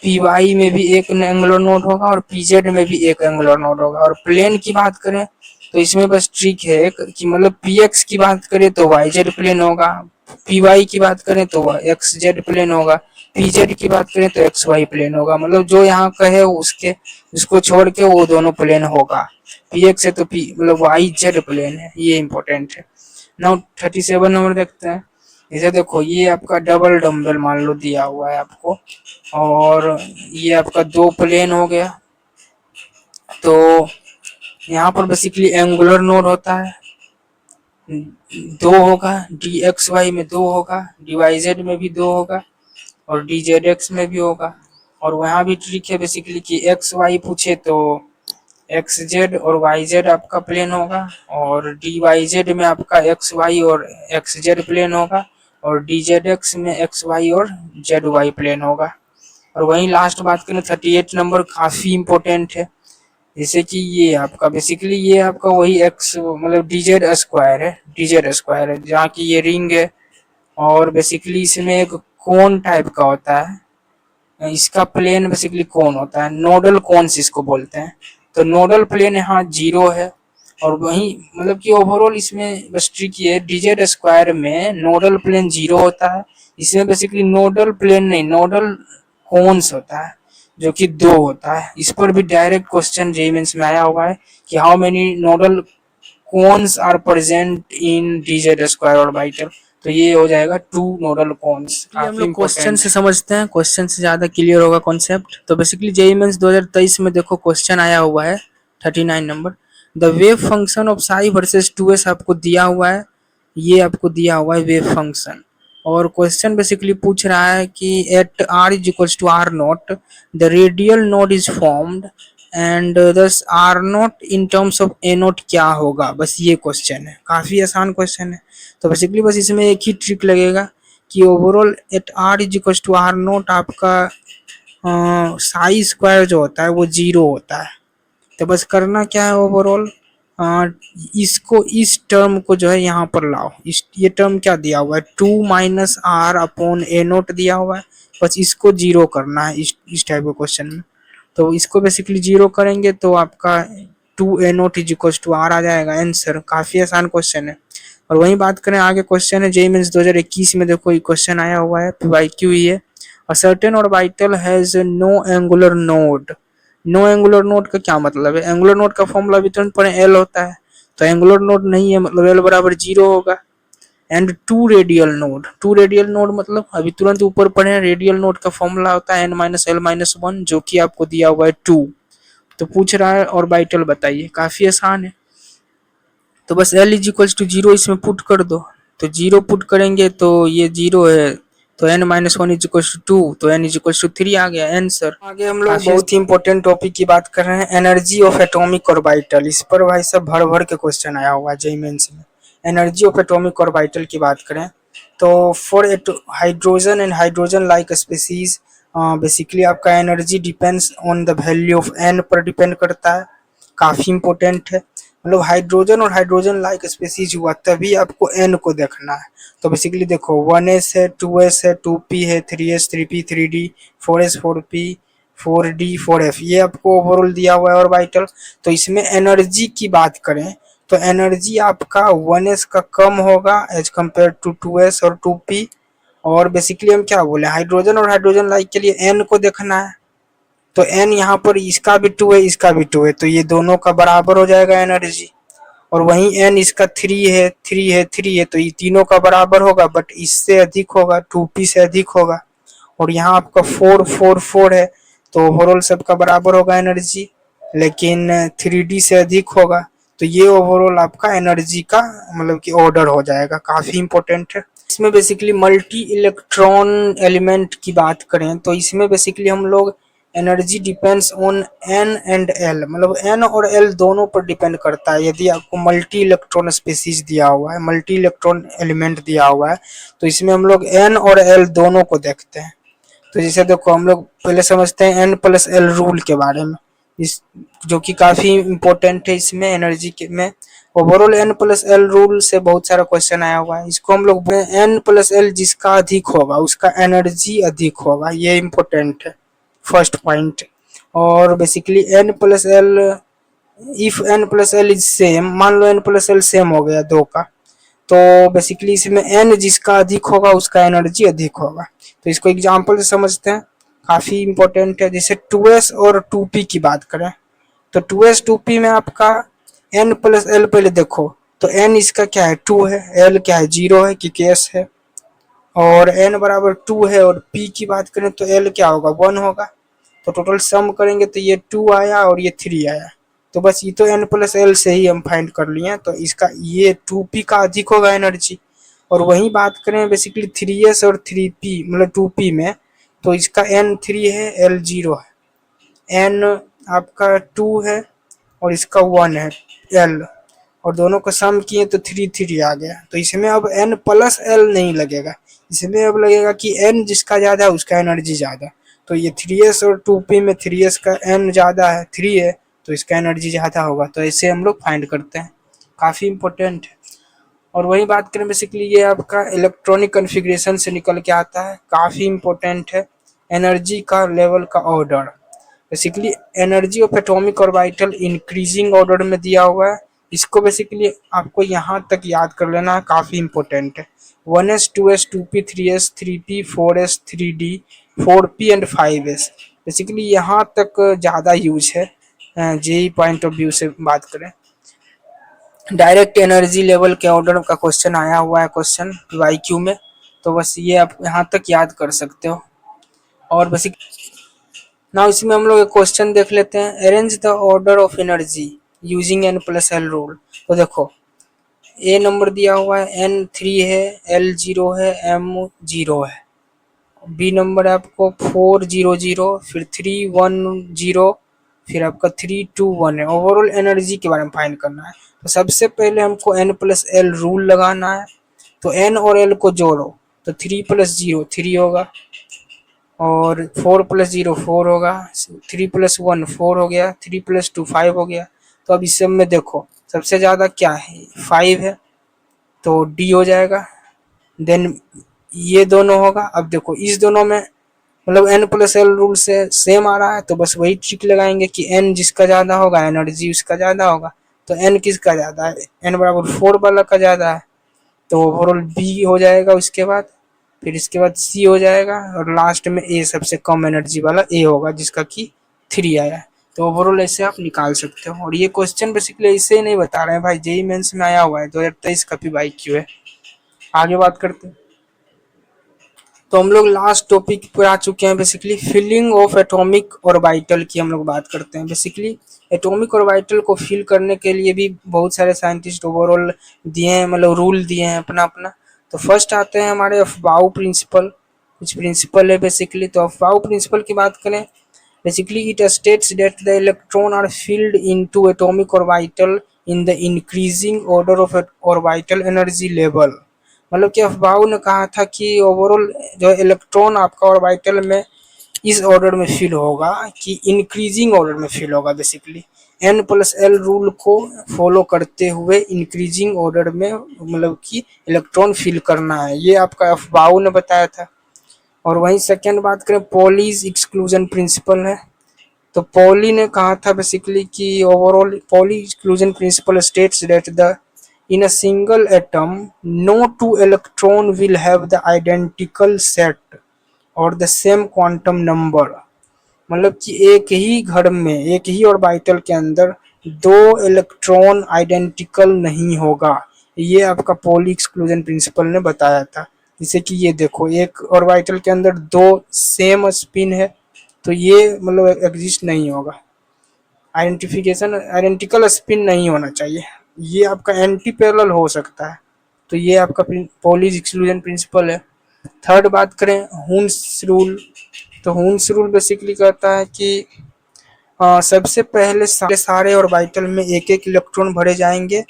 पी वाई में भी एक एंगुलर नोड होगा, और पी जेड में भी एक एंगुलर नोड होगा। और प्लेन की बात करें तो इसमें बस ट्रिक है कि मतलब पी एक्स की बात करें तो वाई जेड प्लेन होगा, पी वाई की बात करें तो एक्स जेड प्लेन होगा, पी जेड की बात करें तो एक्स वाई प्लेन होगा, मतलब जो यहाँ का है उसके उसको छोड़ के वो दोनों प्लेन होगा। पी एक्स है तो पी मतलब वाई जेड प्लेन है, ये इंपॉर्टेंट है। नाउ 37 नंबर देखते हैं। इसे देखो ये आपका डबल डम्बल मान लो दिया हुआ है आपको, और ये आपका दो प्लेन हो गया। तो यहाँ पर बेसिकली एंगुलर नोड होता है, दो होगा, डी एक्स वाई में दो होगा, डी वाई जेड में भी दो होगा, और डी जेड एक्स में भी होगा। और वहाँ भी ट्रिक है बेसिकली कि एक्स वाई पूछे तो एक्स जेड और वाई जेड आपका प्लेन होगा, और डी वाई जेड में आपका एक्स वाई और एक्स जेड प्लेन होगा, और डी जेड एक्स में एक्स वाई और जेड वाई प्लेन होगा। और वहीं लास्ट बात करें 38 नंबर, काफी इंपॉर्टेंट है। जैसे कि ये आपका बेसिकली ये आपका वही एक्स मतलब डीजेड स्क्वायर है, डीजेड स्क्वायर है जहाँ की ये रिंग है, और बेसिकली इसमें एक कोन टाइप का होता है, इसका प्लेन बेसिकली कोन होता है, नोडल कोन्स इसको बोलते हैं। तो नोडल प्लेन यहाँ जीरो है, और वहीं मतलब कि ओवरऑल इसमें बस ट्रिक ये है, डीजेड स्क्वायर में नोडल प्लेन जीरो होता है, इसमें बेसिकली नोडल प्लेन नहीं नोडल कोन्स होता है जो कि दो होता है। इस पर भी डायरेक्ट क्वेश्चन जेईई मेंस में आया हुआ है कि how many nodal cones are present in D Z square orbital, तो ये हो जाएगा टू नोडल कोन्स। हम लोग क्वेश्चन से समझते हैं, क्वेश्चन से ज्यादा क्लियर होगा कॉन्सेप्ट। तो बेसिकली जेईई मेंस 2023 में देखो क्वेश्चन आया हुआ है 39 number, the wave function of Sai versus 2s आपको दिया हुआ है, ये आपको दिया हुआ है वेव फंक्शन। और क्वेश्चन बेसिकली पूछ रहा है कि at r is equals to R not the radial node is formed and thus R not in terms of A not क्या होगा, बस ये क्वेश्चन है, काफी आसान क्वेश्चन है। तो बेसिकली बस इसमें एक ही ट्रिक लगेगा कि overall at r is equals to R naught आपका साई स्क्वायर जो होता है वो जीरो होता है। तो बस करना क्या है ओवरऑल, इसको इस टर्म को जो है यहाँ पर लाओ, इस ये टर्म क्या दिया हुआ है, 2 - r/a0 दिया हुआ है, बस इसको जीरो करना है इस टाइप के क्वेश्चन में। तो इसको बेसिकली जीरो करेंगे तो आपका 2a0 is equal to r आ जाएगा आंसर, काफी आसान क्वेश्चन है। और वही बात करें आगे क्वेश्चन है जेईई मेंस 2021 में देखो ये क्वेश्चन आया हुआ है PYQ ही है, a certain orbital has no angular node. No angular node का क्या मतलब है, एंगुलर नोड का फॉर्मूला भी तुरंत पढ़े एल होता है, तो एंगुलर नोड नहीं है मतलब एल बराबर जीरो होगा। And two radial node, two radial node मतलब अभी तुरंत ऊपर पढ़े रेडियल नोड का फॉर्मूला होता है n-l-1 जो कि आपको दिया हुआ है 2। तो पूछ रहा है ऑर्बिटल बताइए, काफी आसान है। तो बस l is equals to zero इसमें पुट कर दो, तो जीरो पुट करेंगे तो ये जीरो है, तो n-1 इज इक्वल्स टू 2, तो n इज इक्वल्स टू 3 आ गया आंसर। आगे हम लोग बहुत ही इंपॉर्टेंट टॉपिक की बात कर रहे हैं, एनर्जी ऑफ एटॉमिक ऑर्बिटल। इस पर भाई सब भर भर के क्वेश्चन आया हुआ है जेईई मेंस में। एनर्जी ऑफ एटॉमिक ऑर्बिटल की बात करें तो for hydrogen and hydrogen like species basically आपका energy depends on the value of n पर डिपेंड करता है, काफी इंपॉर्टेंट है। मतलब हाइड्रोजन और हाइड्रोजन लाइक स्पीसीज हुआ तभी आपको एन को देखना है। तो बेसिकली देखो 1s है, 2s है, 2p है, 3s, 3p, 3d, 4s, 4p, 4d, 4f, ये आपको ओवरऑल दिया हुआ है ऑर्बिटल। तो इसमें एनर्जी की बात करें तो एनर्जी आपका 1s का कम होगा एज कम्पेयर टू 2s और 2p। और बेसिकली हम क्या बोले, हाइड्रोजन और हाइड्रोजन लाइक के लिए एन को देखना है। तो एन यहाँ पर इसका भी 2 है, इसका भी 2 है, तो ये दोनों का बराबर हो जाएगा एनर्जी। और वहीं एन इसका 3 है, 3 है, 3 है, तो ये तीनों का बराबर होगा, बट इससे अधिक होगा, 2p से अधिक होगा। और यहाँ आपका 4, 4, 4 है, तो ओवरऑल सबका बराबर होगा एनर्जी, लेकिन 3d से अधिक होगा। तो ये ओवरऑल आपका एनर्जी का मतलब कि ऑर्डर हो जाएगा, काफी इंपॉर्टेंट है। इसमें बेसिकली मल्टी इलेक्ट्रॉन एलिमेंट की बात करें तो इसमें बेसिकली हम लोग energy depends on an and L, मतलब एन और एल दोनों पर डिपेंड करता है। यदि आपको मल्टी इलेक्ट्रॉन स्पीसीज दिया हुआ है, मल्टी इलेक्ट्रॉन एलिमेंट दिया हुआ है, तो इसमें हम लोग एन और एल दोनों को देखते हैं। तो जैसे देखो हम लोग पहले समझते हैं एन प्लस एल रूल के बारे में, इस जो कि काफी इंपॉर्टेंट है इसमें एनर्जी के में। Overall N plus L rule से बहुत सारा क्वेश्चन आया हुआ है। इसको हम लोग एन प्लस एल जिसका अधिक होगा उसका एनर्जी अधिक होगा, ये इंपॉर्टेंट है फर्स्ट पॉइंट। और basically N plus L, if N plus L is same, मान लो एन प्लस एल सेम हो गया दो का, तो बेसिकली इसमें एन जिसका अधिक होगा उसका एनर्जी अधिक होगा। तो इसको एग्जांपल से समझते हैं, काफी इंपॉर्टेंट है। जैसे 2s और 2p की बात करें तो 2s 2p में आपका n प्लस एल, पहले देखो तो n इसका क्या है 2 है, l क्या है 0 है कि केस है, और n बराबर 2 है, और p की बात करें तो l क्या होगा 1 होगा। तो टोटल सम करेंगे तो ये 2 आया और ये 3 आया। तो बस ये तो n प्लस एल से ही हम फाइंड कर लिए हैं, तो इसका ये 2p का अधिक होगा एनर्जी। और वही बात करें बेसिकली 3s और 3p मतलब 2p में, तो इसका n 3 है, l 0 है, n आपका 2 है और इसका 1 है l, और दोनों को सम किए तो 3 3 आ गया। तो इसमें अब n प्लस एल नहीं लगेगा, इसमें अब लगेगा कि n जिसका ज्यादा है उसका एनर्जी ज्यादा। तो ये 3s और 2p में 3s का n ज्यादा है, 3 है, तो इसका एनर्जी ज्यादा होगा। तो ऐसे हम लोग फाइंड करते हैं, काफी इंपॉर्टेंट है। और वही बात करें बेसिकली ये आपका इलेक्ट्रॉनिक कॉन्फ़िगरेशन से निकल के आता है, काफी इंपॉर्टेंट है। एनर्जी का लेवल का order, basically energy of atomic orbital increasing order में दिया हुआ है। इसको बेसिकली आपको यहाँ तक याद कर लेना है, काफी इंपॉर्टेंट है। 1s 2s 2p 3s 3p 4s 3d 4p and 5s, basically यहाँ तक ज़्यादा यूज है जेई पॉइंट ऑफ व्यू से बात करें। डायरेक्ट एनर्जी लेवल के ऑर्डर का क्वेश्चन आया हुआ है क्वेश्चन वाईक्यू में, तो बस ये आप यहाँ तक याद कर सकते हो। और बेसिक ना इसमें हम लोग एक क्वेश्चन देख लेते हैं, arrange the order of energy using N plus L rule. तो देखो ए नंबर दिया हुआ है, एन 3 है, एल 0 है, एम 0 है। बी नंबर है आपको 4 0 0, फिर 3 1 0, फिर आपका 3 2 1 है। ओवरऑल एनर्जी के बारे में फाइंड करना है। तो सबसे पहले हमको n प्लस एल रूल लगाना है। तो n और l को जोड़ो तो 3 प्लस 0 3 होगा, और 4 प्लस 0 4 होगा, 3 प्लस 1 4 हो गया, 3 प्लस 2 5 हो गया। तो अब इस सब में देखो सबसे ज़्यादा क्या है 5 है, तो D हो जाएगा। देन ये दोनों होगा, अब देखो इस दोनों में मतलब n प्लस एल रूल से सेम आ रहा है, तो बस वही ट्रिक लगाएंगे कि n जिसका ज़्यादा होगा एनर्जी उसका ज़्यादा होगा। तो n किसका ज़्यादा है, n बराबर 4 वाला का ज़्यादा है, तो ओवरऑल B हो जाएगा। उसके बाद फिर इसके बाद C हो जाएगा, और लास्ट में A सबसे कम एनर्जी वाला A होगा जिसका कि 3 आया है। तो ओवरऑल ऐसे आप निकाल सकते हो। और ये क्वेश्चन बेसिकली ऐसे ही नहीं बता रहे हैं भाई, जेई मेंस में आया हुआ है 2023 का भी वाईक्यू है। आगे बात करते हैं, तो हम लोग लास्ट टॉपिक पर आ चुके हैं, basically filling of atomic orbital की हम लोग बात करते हैं। बेसिकली एटॉमिक ऑर्बिटल को फिल करने के लिए भी बहुत सारे साइंटिस्ट ओवरऑल दिए हैं, मतलब रूल दिए हैं अपना अपना। तो फर्स्ट आते हैं हमारे अफबाउ प्रिंसिपल, कुछ प्रिंसिपल है बेसिकली। तो अफबाउ प्रिंसिपल की बात करें, basically it states that the electron are filled into atomic orbital in the increasing order of orbital energy level. मतलब कि अफबाउ ने कहा था कि ओवरऑल जो इलेक्ट्रॉन आपका ऑर्बिटल में इस ऑर्डर में फिल होगा कि इंक्रीजिंग ऑर्डर में फिल होगा बेसिकली। N+L रूल को फॉलो करते हुए इंक्रीजिंग ऑर्डर में मतलब कि इलेक्ट्रॉन फिल करना है, ये आपका अफबाउ ने बताया था। और वहीं सेकेंड बात करें, पॉलीज एक्सक्लूजन प्रिंसिपल है। तो पॉली ने कहा था बेसिकली कि overall poly exclusion principle states that the in a single atom no two electron will have the identical set or the same quantum number। मतलब कि एक ही घर में एक ही ऑर्बिटल के अंदर दो इलेक्ट्रॉन आइडेंटिकल नहीं होगा, ये आपका पॉली एक्सक्लूजन प्रिंसिपल ने बताया था। जैसे कि ये देखो, एक ऑर्बिटल के अंदर दो सेम स्पिन है तो ये मतलब एग्जिस्ट नहीं होगा, आइडेंटिकल स्पिन नहीं होना चाहिए, ये आपका एंटी पैरेलल हो सकता है। तो ये आपका पॉली एक्सक्लूजन प्रिंसिपल है। थर्ड बात करें हुन्स रूल, तो हुन्स रूल बेसिकली कहता है कि सबसे पहले सारे ऑर्बिटल में एक एक इलेक्ट्रॉन भरे जाएंगे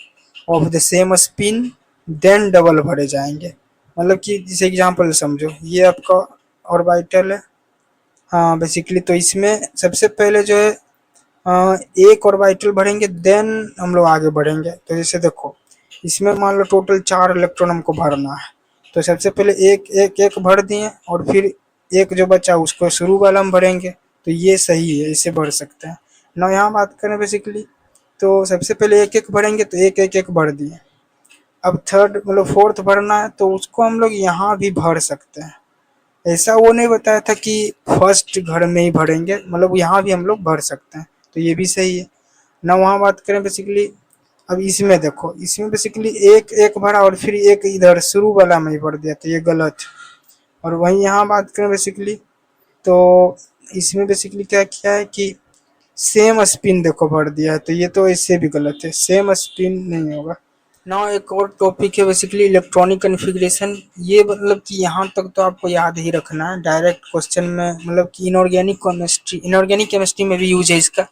of the same spin, then double भरे जाएंगे। मतलब कि जैसे एग्जांपल समझो, ये आपका ऑर्बिटल है, हाँ बेसिकली, तो इसमें सबसे पहले जो है एक ऑर्बिटल भरेंगे, देन हम लोग आगे बढ़ेंगे। तो जैसे देखो, इसमें मान लो टोटल 4 इलेक्ट्रॉन हमको भरना है, तो सबसे पहले एक एक एक भर दिए और फिर एक जो बचा उसको शुरू वाला हम भरेंगे, तो ये सही है, इसे भर सकते हैं ना। यहाँ बात करें बेसिकली, तो सबसे पहले एक एक भरेंगे तो एक एक एक भर दिए। अब थर्ड मतलब फोर्थ भरना है तो उसको हम लोग यहाँ भी भर सकते हैं। ऐसा वो नहीं बताया था कि फर्स्ट घर में ही भरेंगे, मतलब यहाँ भी हम लोग भर सकते हैं, तो ये भी सही है ना। वहाँ बात करें बेसिकली, अब इसमें देखो, इसमें बेसिकली एक एक भरा और फिर एक इधर शुरू वाला में ही भर दिया, तो ये गलत। और वहीं यहाँ बात करें बेसिकली, तो इसमें बेसिकली क्या किया है कि सेम स्पिन देखो भर दिया है, तो ये तो इससे भी गलत है, सेम स्पिन नहीं होगा ना। एक और टॉपिक है बेसिकली इलेक्ट्रॉनिक कॉन्फ़िगरेशन, ये मतलब कि यहाँ तक तो आपको याद ही रखना है, डायरेक्ट क्वेश्चन में मतलब कि इनऑर्गेनिक केमिस्ट्री में भी यूज है इसका।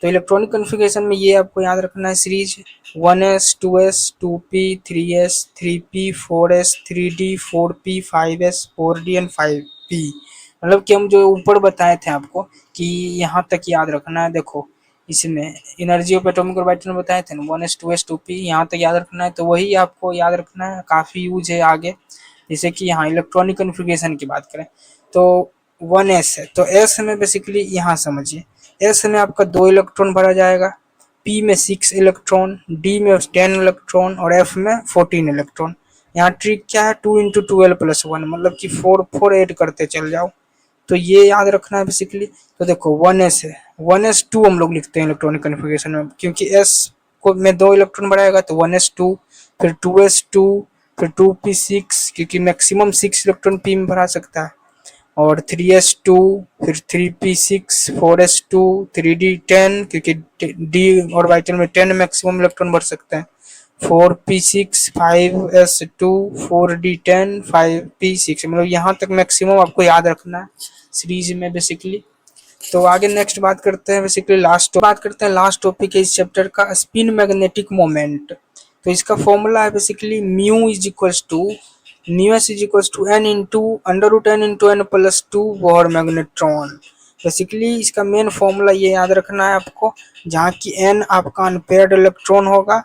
तो इलेक्ट्रॉनिक कॉन्फ़िगरेशन में ये आपको याद रखना है, series 1s 2s 2p 3s 3p 4s 3d 4p 5s 4d and 5p। मतलब कि हम जो ऊपर बताए थे आपको कि यहाँ तक याद रखना है। देखो इसमें एनर्जी ऑफ एटॉमिक ऑर्बिटल में बताए थे ना, 1s 2s 2p, यहाँ तक याद रखना है। तो वही आपको याद रखना है, काफ़ी यूज है आगे। जैसे कि यहाँ इलेक्ट्रॉनिक कॉन्फ़िगरेशन की बात करें तो 1s है, तो s में बेसिकली यहाँ समझिए, s में आपका 2 इलेक्ट्रॉन भरा जाएगा, p में 6 इलेक्ट्रॉन, d में 10 इलेक्ट्रॉन और f में 14 इलेक्ट्रॉन। यहाँ ट्रिक क्या है, 2 × 12 + 1, मतलब कि 4 4 ऐड करते चल जाओ, तो ये याद रखना है बेसिकली। तो देखो 1s है, 1s2 हम लोग लिखते हैं इलेक्ट्रॉनिक कॉन्फ़िगरेशन में, क्योंकि s को में 2 इलेक्ट्रॉन बढ़ाएगा तो 1s2, फिर 2s2, फिर 2p6, क्योंकि मैक्सिमम 6 इलेक्ट्रॉन p में भरा सकता है, और 3s2, फिर 3p6, 4s2, 3d10, क्योंकि d ऑर्बिटल में 10 मैक्सिमम इलेक्ट्रॉन भर सकते हैं, 4p6, 5s2, 4d10, 5p6, मतलब यहाँ तक मैक्सिमम आपको याद रखना है सीरीज में बेसिकली। तो आगे नेक्स्ट बात करते हैं बेसिकली लास्ट टॉपिक है इस चैप्टर का, स्पिन मैग्नेटिक मोमेंट। तो इसका फॉर्मूला है basically μ=n×n×n+2 Bohr magnetron. Basically इसका मेन फॉर्मूला ये याद रखना है आपको, जहाँ की n आपका अनपेयर्ड इलेक्ट्रॉन होगा,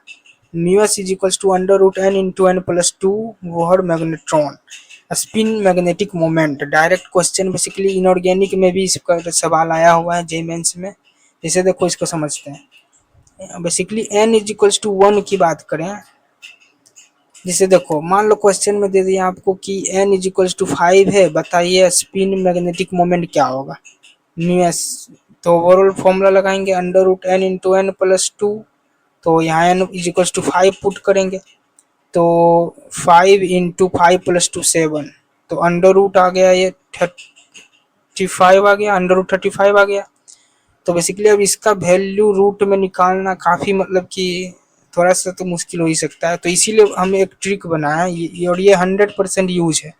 μs=n×n×n+2 Bohr magnetron. Spin magnetic moment direct question basically inorganic में भी इसका सवाल आया हुआ है जेई मेंस में। जैसे देखो इसको समझते हैं, बेसिकली n=1 की बात करें, जैसे देखो मान लो क्वेश्चन में दे दिया आपको कि n=5 है, बताइए स्पिन मैग्नेटिक मोमेंट क्या होगा, μs। तो ओवरऑल फॉर्मूला लगाएंगे n×n+2, तो यहाँ n=5 पुट करेंगे, तो 5 × 5 + 2 7, तो अंडर रूट आ गया, ये 35 आ गया, अंडर रूट 35 आ गया। तो बेसिकली अब इसका वैल्यू रूट में निकालना काफ़ी मतलब कि थोड़ा सा तो मुश्किल हो ही सकता है, तो इसीलिए हम एक ट्रिक बनाया और ये 100% यूज है।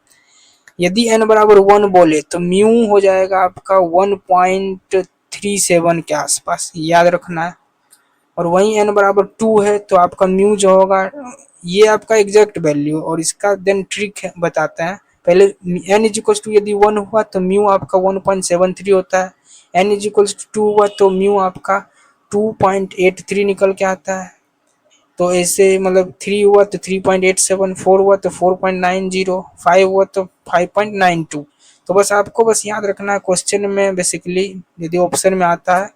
यदि n बराबर 1 बोले तो म्यू हो जाएगा आपका 1.37 के आसपास, याद रखना है। और वहीं n बराबर 2 है तो आपका म्यू जो होगा, ये आपका एग्जैक्ट वैल्यू, और इसका देन ट्रिक बताते हैं। पहले n=2 यदि 1 हुआ तो म्यू आपका 1.73 होता है, n=2 हुआ तो म्यू आपका 2.83 निकल के आता है। तो ऐसे मतलब 3 हुआ तो 3.87, 4 हुआ तो 4.90, 5 हुआ तो 5.92। तो बस आपको बस याद रखना है क्वेश्चन में बेसिकली यदि ऑप्शन में आता है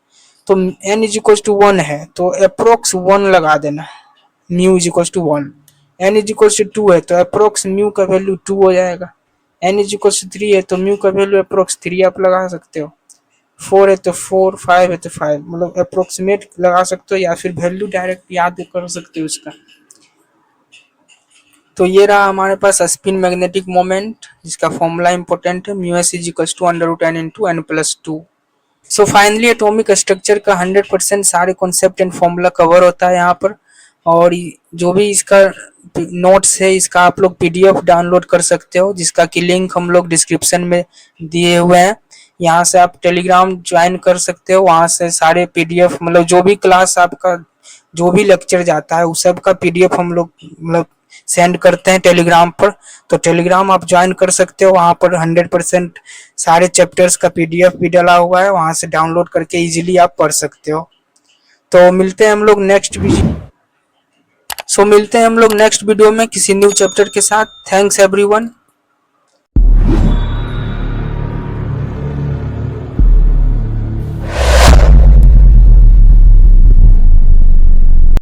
तो n इज इक्वल टू 1 है तो अप्रोक्स 1 लगा देना, mu is equal to 1। n is equal to 2 है तो अप्रोक्स म्यू का वैल्यू 2 हो जाएगा। n इज इक्वल टू 3 है तो म्यू का वैल्यू अप्रोक्स 3 आप लगा सकते हो। 4 है तो 4, 5 है तो 5, मतलब अप्रोक्सीमेट लगा सकते हो या फिर वैल्यू डायरेक्ट याद कर सकते हो उसका। तो ये रहा हमारे पास स्पिन मैग्नेटिक मोमेंट जिसका फॉर्मूला इंपॉर्टेंट है, mu s is equal to under root n into n plus 2। So finally atomic structure का 100% सारे कॉन्सेप्ट एंड फॉर्मूला कवर होता है यहाँ पर। और जो भी इसका नोट्स है इसका आप लोग पीडीएफ डाउनलोड कर सकते हो जिसका कि लिंक हम लोग डिस्क्रिप्शन में दिए हुए हैं। यहाँ से आप टेलीग्राम ज्वाइन कर सकते हो, वहाँ से सारे पीडीएफ मतलब जो भी क्लास आपका जो भी लेक्चर जाता है उस सब का पीडीएफ हम लोग मतलब सेंड करते हैं टेलीग्राम पर। तो टेलीग्राम आप ज्वाइन कर सकते हो, वहाँ पर 100% सारे चैप्टर्स का पीडीएफ भी डाला हुआ है, वहाँ से डाउनलोड करके इजीली आप पढ़ सकते हो। तो मिलते हैं हम लोग नेक्स्ट वीडियो में किसी न्यू चैप्टर के साथ। Thanks everyone.